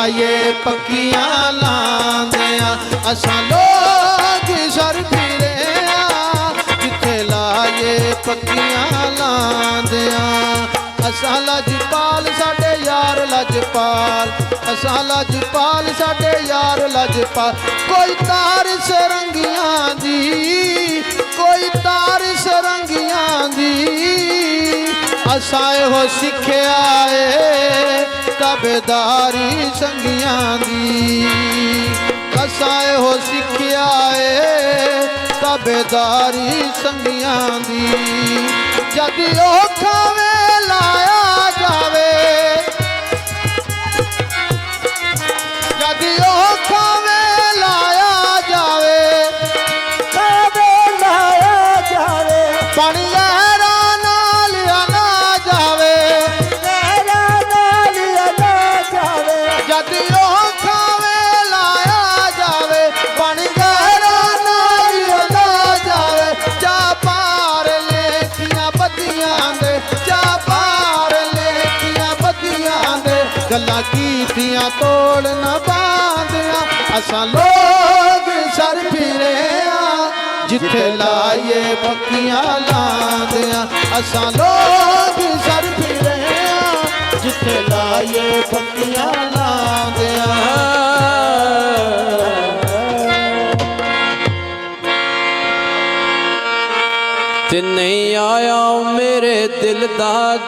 लाए पक्कियां लांदियां असां लोग सर फिरे जिथे लाए पक्कियां लांदियां असां लजपाल साडे यार लजपाल असां लजपाल साडे यार लजपाल कोई तार सरंगियां दी कोई तार सरंगियां दी असां एहो सिखिया है ताबेदारी संगियां दी असां एहो सिखिया है ताबेदारी संगियां दी जद औखा वे लाया जावे जद औखा वे लाया जावे लाया जावे पानी लहरा नाल आना जावे लहरा नाल आना जावे जद औखा वे लाया जावे पानी लहरा नाल आना जावे जा पार लेखियां बदियां दे जा पार लेखियां बदियां दे गल्लां कीतियां तोड़ न बांधियां असां लोग सर फिरे जिथे लाए पक्कियां लांदियां असां लोग सर फिरे जिथे लाए पक्कियां लांदियां ते नहीं आया मेरे दिल दा